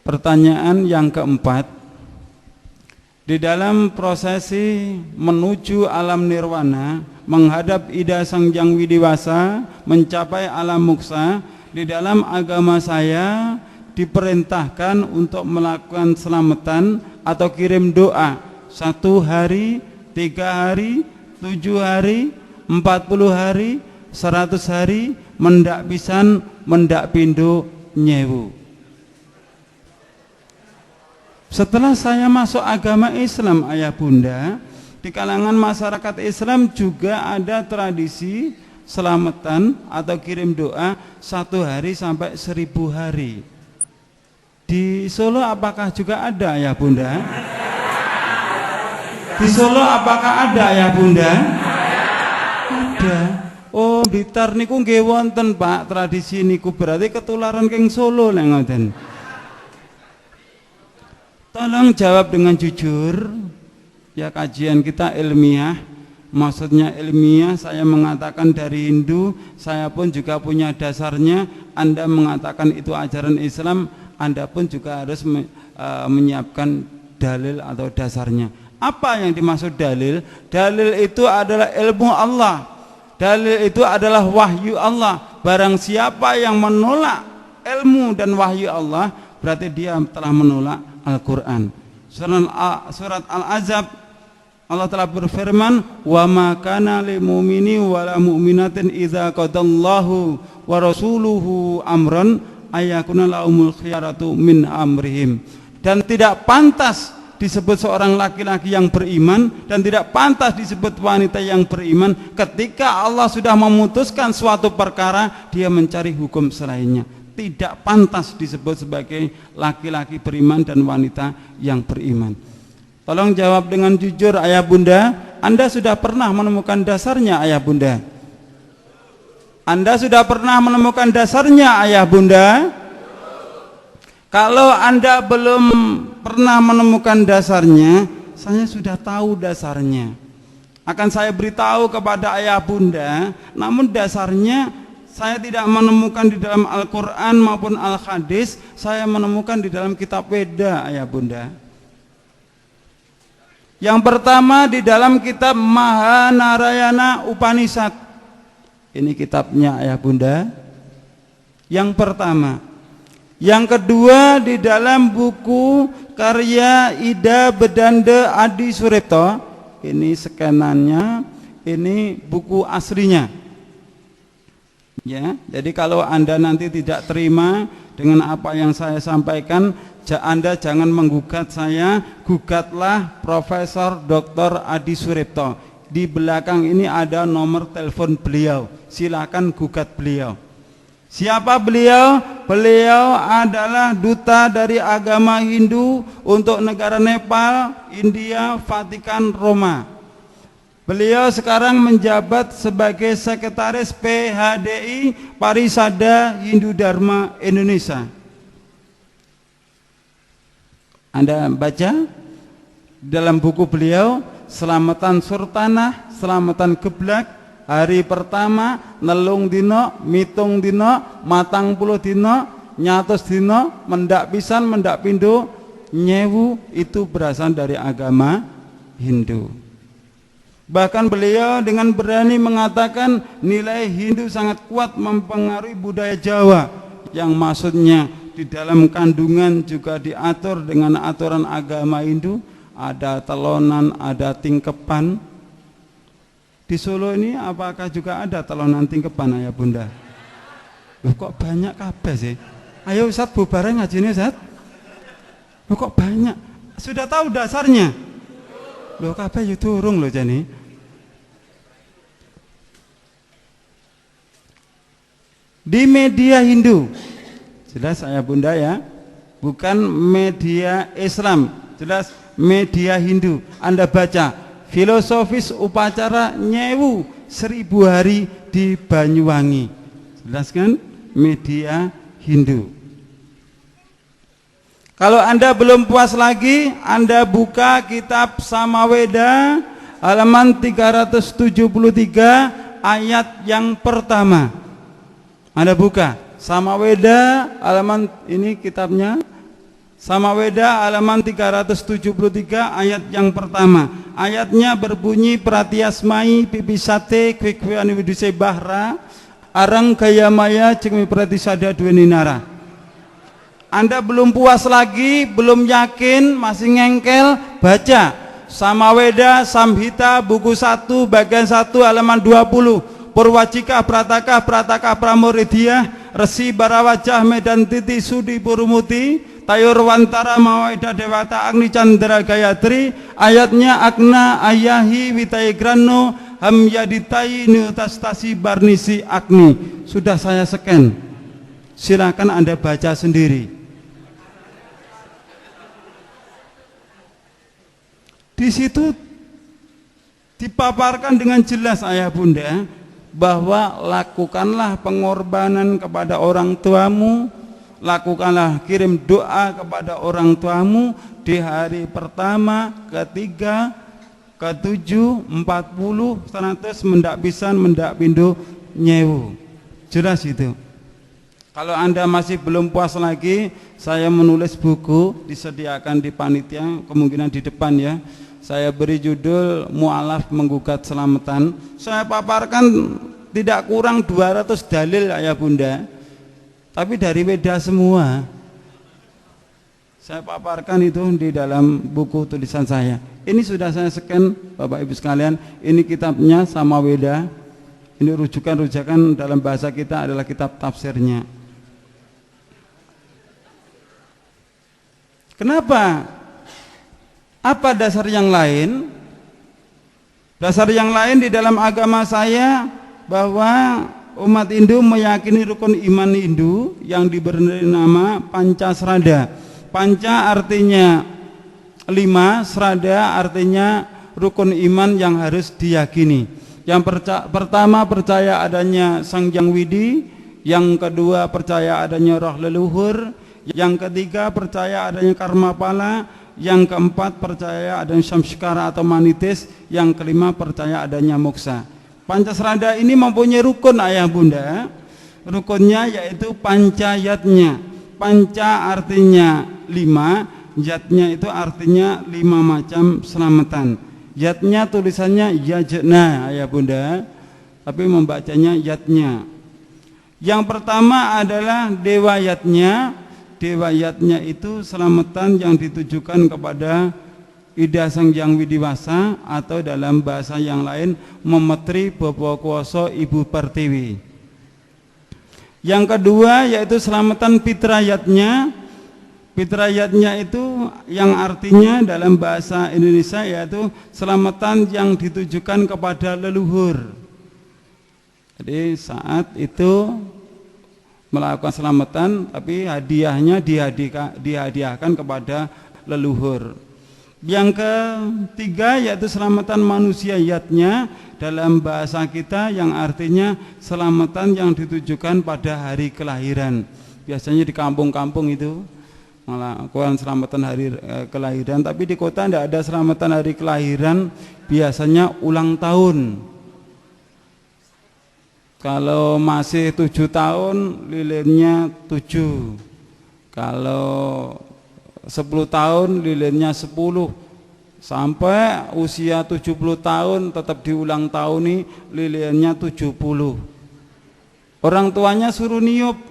Pertanyaan yang keempat, di dalam prosesi menuju alam nirwana, menghadap Ida Sang Hyang Widiwasa, mencapai alam moksa, di dalam agama saya diperintahkan untuk melakukan selamatan atau kirim doa 1 hari, 3 hari, 7 hari, 40 hari, 100 hari, mendak pisan, mendak pindo, nyewu. Setelah saya masuk agama Islam, ayah bunda, di kalangan masyarakat Islam juga ada tradisi selamatan atau kirim doa 1 hari sampai 1000 hari. Di Solo apakah juga ada, ayah bunda? Di Solo apakah ada, ayah bunda? Ada. Oh, Blitar niku nggih wonten, Pak, tradisi niku, berarti ketularan keng Solo lek ngoten. Tolong jawab dengan jujur. Ya, kajian kita ilmiah. Maksudnya ilmiah, saya mengatakan dari Hindu, saya pun juga punya dasarnya. Anda mengatakan itu ajaran Islam, Anda pun juga harus menyiapkan dalil atau dasarnya. Apa yang dimaksud dalil? Dalil itu adalah ilmu Allah. Dalil itu adalah wahyu Allah. Barang siapa yang menolak ilmu dan wahyu Allah, berarti dia telah menolak Al-Quran. Surat Al-Ahzab, Allah telah berfirman, wa ma kana lil mu'mini wala mu'minatin idza qadallahu wa rasuluhu amran ayyakuna lahumul khiyaratu min amrihim. Dan tidak pantas disebut seorang laki-laki yang beriman, dan tidak pantas disebut wanita yang beriman ketika Allah sudah memutuskan suatu perkara, dia mencari hukum selainnya. Tidak pantas disebut sebagai laki-laki beriman dan wanita yang beriman. Tolong jawab dengan jujur, ayah bunda. Anda sudah pernah menemukan dasarnya, ayah bunda? Anda sudah pernah menemukan dasarnya, ayah bunda? Kalau Anda belum pernah menemukan dasarnya, saya sudah tahu dasarnya. Akan saya beritahu kepada ayah bunda, namun dasarnya saya tidak menemukan di dalam Al-Quran maupun Al-Hadis, saya menemukan di dalam kitab Weda, ayah bunda. Yang pertama di dalam kitab Mahanarayana Upanishad. Ini kitabnya, ayah bunda. Yang pertama. Yang kedua di dalam buku karya Ida Bedanda Adi Suripto. Ini skenannya, ini buku aslinya. Ya, jadi kalau Anda nanti tidak terima dengan apa yang saya sampaikan, Anda jangan menggugat saya, gugatlah Profesor Dr. Adi Suripto. Di belakang ini ada nomor telepon beliau, silakan gugat beliau. Siapa beliau? Beliau adalah duta dari agama Hindu untuk negara Nepal, India, Vatikan, Roma. Beliau sekarang menjabat sebagai Sekretaris PHDI Parisada Hindu Dharma Indonesia. Anda baca dalam buku beliau, Selamatan Surtanah, Selamatan Geblak, hari pertama, nelung dino, mitung dino, matang puluh dino, nyatus dino, mendak pisan, mendak pindo, nyewu, itu berasal dari agama Hindu. Bahkan beliau dengan berani mengatakan nilai Hindu sangat kuat mempengaruhi budaya Jawa, yang maksudnya di dalam kandungan juga diatur dengan aturan agama Hindu, ada telonan, ada tingkepan. Di Solo ini apakah juga ada telonan tingkepan, ayah bunda? Loh, kok banyak kabeh sih? Ayo Ustaz bubar ngaji ini Ustaz. Loh, kok banyak? Sudah tahu dasarnya? Loh, kabeh yo durung lho jane. Di media Hindu, jelas ayah bunda ya, bukan media Islam, jelas media Hindu. Anda baca filosofis upacara nyewu 1000 hari di Banyuwangi, jelas kan, media Hindu. Kalau Anda belum puas lagi, Anda buka kitab Samaweda halaman 373 ayat yang pertama. Anda buka Samaweda halaman, ini kitabnya Samaweda halaman 373 ayat yang pertama. Ayatnya berbunyi pratiasmai pipisate kwekweani widuse bahra arang gaya maya ceng pratisada duweni nara. Anda belum puas lagi, belum yakin, masih ngengkel, baca Samaweda Samhita buku 1 bagian 1 halaman 20. Purwajika Prataka Prataka Pramuridiyah Resi Barawajah Medan Titi Sudi Purumuti Tayur Wantara Maweda Dewata Agni Chandra Gayatri. Ayatnya Agna Ayahi Witai Grano Hamyaditai Niutastasi Barnisi Agni. Sudah saya scan, silakan Anda baca sendiri. Di situ dipaparkan dengan jelas ayah bunda bahwa lakukanlah pengorbanan kepada orang tuamu, lakukanlah kirim doa kepada orang tuamu di hari pertama, ketiga, ketujuh, 40, 100 mendak pisan, mendak pindo, nyewu. Jelas itu. Kalau Anda masih belum puas lagi, saya menulis buku, disediakan di panitia, kemungkinan di depan ya. Saya beri judul Mu'alaf Menggugat Selamatan. Saya paparkan tidak kurang 200 dalil ayah bunda, tapi dari Weda semua. Saya paparkan itu di dalam buku tulisan saya. Ini sudah saya scan Bapak Ibu sekalian. Ini kitabnya Samaweda. Ini rujukan-rujukan dalam bahasa kita adalah kitab tafsirnya. Kenapa? Apa dasar yang lain? Dasar yang lain di dalam agama saya bahwa umat Hindu meyakini rukun iman Hindu yang diberi nama Pancasrada. Panca artinya 5, Srada artinya rukun iman yang harus diyakini. Yang pertama percaya adanya Sang Hyang Widi, yang kedua percaya adanya roh leluhur, yang ketiga percaya adanya karma pala, yang keempat percaya adanya samskara atau manitis, yang kelima percaya adanya moksa. Pancasrada ini mempunyai rukun ayah bunda. Rukunnya yaitu pancayatnya. Panca artinya 5, yatnya itu artinya 5 macam selamatan. Yatnya tulisannya yajna ayah bunda, tapi membacanya yatnya. Yang pertama adalah dewa yatnya. Dewa yatnya itu selamatan yang ditujukan kepada Ida Sang Hyang Widiwasa, atau dalam bahasa yang lain Memetri Bapa Kuwasa Ibu Pertiwi. Yang kedua yaitu selamatan Pitrayatnya. Pitrayatnya itu yang artinya dalam bahasa Indonesia yaitu selamatan yang ditujukan kepada leluhur. Jadi saat itu melakukan selamatan, tapi hadiahnya dihadiahkan kepada leluhur. Yang ketiga yaitu selamatan manusiayatnya dalam bahasa kita, yang artinya selamatan yang ditujukan pada hari kelahiran. Biasanya di kampung-kampung itu melakukan selamatan hari kelahiran, tapi di kota tidak ada selamatan hari kelahiran, biasanya ulang tahun. Kalau masih 7 tahun lilinnya 7, kalau 10 tahun lilinnya 10, sampai usia 70 tahun tetap diulang tahun lilinnya 70. Orang tuanya suruh niup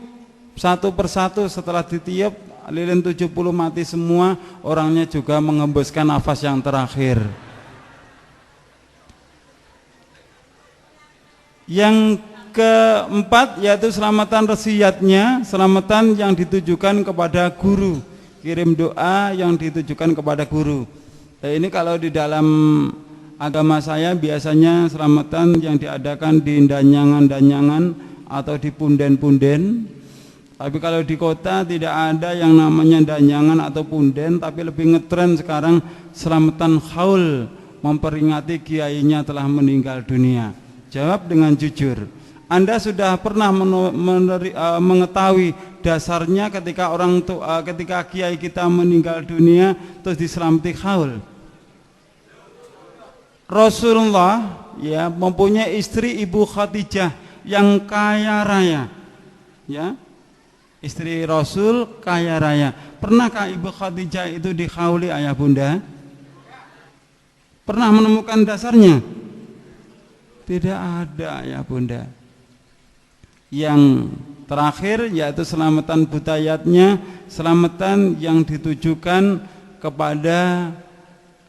satu persatu, setelah ditiup lilin 70 mati semua, orangnya juga mengembuskan nafas yang terakhir. Yang keempat yaitu selamatan resiyatnya, selamatan yang ditujukan kepada guru, kirim doa yang ditujukan kepada guru. Nah, ini kalau di dalam agama saya biasanya selamatan yang diadakan di danyangan-danyangan atau di punden-punden. Tapi kalau di kota tidak ada yang namanya danyangan atau punden, tapi lebih ngetren sekarang selamatan haul, memperingati kiainya telah meninggal dunia. Jawab dengan jujur. Anda sudah pernah mengetahui dasarnya ketika kiai kita meninggal dunia terus diselamati haul? Rasulullah ya mempunyai istri Ibu Khadijah yang kaya raya. Ya. Istri Rasul kaya raya. Pernahkah Ibu Khadijah itu dikhauli ayah bunda? Pernah menemukan dasarnya? Tidak ada ayah bunda. Yang terakhir yaitu selamatan budayatnya, selamatan yang ditujukan kepada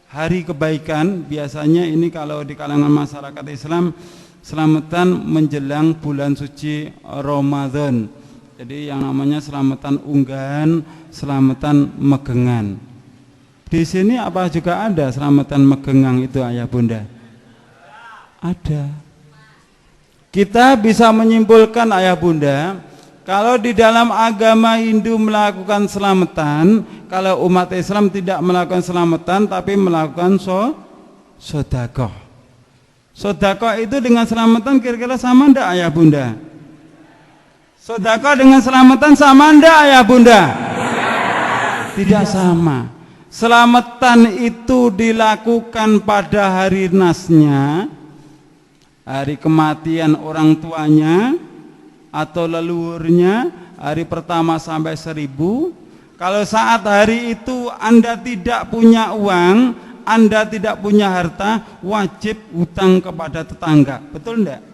hari kebaikan. Biasanya ini kalau di kalangan masyarakat Islam, selamatan menjelang bulan suci Ramadan. Jadi yang namanya selamatan unggahan, selamatan megengan. Di sini apa juga ada selamatan megengan itu ayah bunda? Ada. Kita bisa menyimpulkan ayah bunda, kalau di dalam agama Hindu melakukan selamatan, kalau umat Islam tidak melakukan selamatan tapi melakukan sedekah. Sedekah itu dengan selamatan kira-kira sama enggak ayah bunda? Sedekah dengan selamatan sama enggak ayah bunda? Tidak sama. Selamatan itu dilakukan pada hari nasnya, hari kematian orang tuanya atau leluhurnya, hari pertama sampai 1000. Kalau saat hari itu Anda tidak punya uang, Anda tidak punya harta, wajib hutang kepada tetangga. Betul enggak?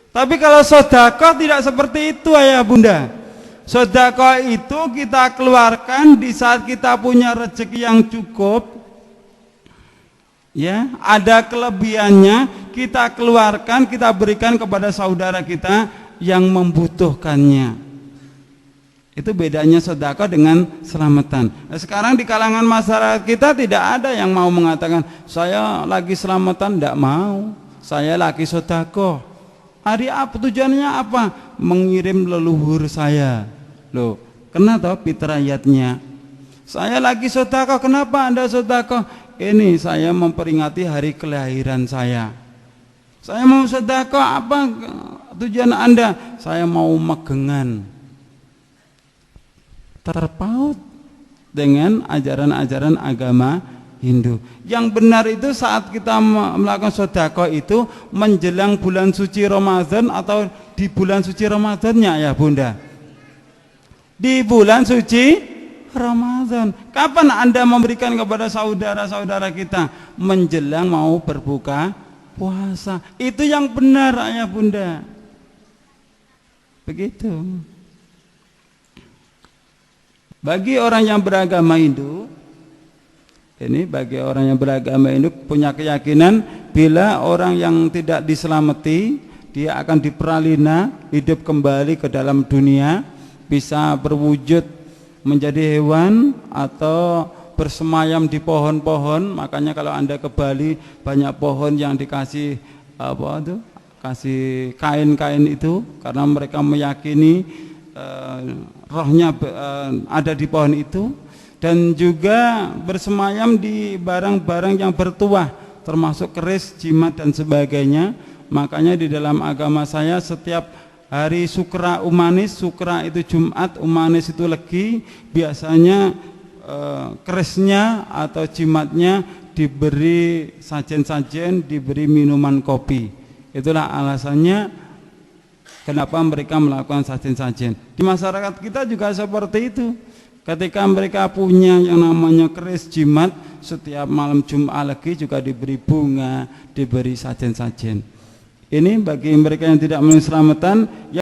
Tapi kalau sedekah tidak seperti itu ayah bunda. Sedekah itu kita keluarkan di saat kita punya rezeki yang cukup, ya, ada kelebihannya, kita keluarkan, kita berikan kepada saudara kita yang membutuhkannya. Itu bedanya sedekah dengan selamatan. Nah, sekarang di kalangan masyarakat kita tidak ada yang mau mengatakan saya lagi selamatan, tidak mau. Saya lagi sedekah. Hari apa tujuannya apa? Mengirim leluhur saya. Loh, kena toh fitrayatnya. Saya lagi sedekah, kenapa Anda sedekah? Ini saya memperingati hari kelahiran saya. Saya mau sedekah, apa tujuan Anda? Saya mau megengan. Terpaut dengan ajaran-ajaran agama Hindu. Yang benar itu saat kita melakukan sedekah itu menjelang bulan suci Ramadan atau di bulan suci Ramadannya ya bunda? Di bulan suci Ramadan. Kapan Anda memberikan kepada saudara-saudara kita? Menjelang mau berbuka puasa. Itu yang benar ayah bunda. Begitu. Bagi orang yang beragama Hindu, ini bagi orang yang beragama Hindu punya keyakinan bila orang yang tidak diselamati, dia akan diperalina, hidup kembali ke dalam dunia, bisa berwujud menjadi hewan atau bersemayam di pohon-pohon. Makanya kalau Anda ke Bali banyak pohon yang dikasih apa itu? Kasih kain-kain itu karena mereka meyakini rohnya ada di pohon itu. Dan juga bersemayam di barang-barang yang bertuah termasuk keris, jimat dan sebagainya. Makanya di dalam agama saya setiap hari Sukra Umanis, Sukra itu Jumat, Umanis itu Legi, biasanya kerisnya atau jimatnya diberi sajen-sajen, diberi minuman kopi. Itulah alasannya kenapa mereka melakukan sajen-sajen. Di masyarakat kita juga seperti itu. Ketika mereka punya yang namanya keris jimat, setiap malam Jumat Legi juga diberi bunga, diberi sajen-sajen. Ini bagi mereka yang tidak menyelamatan.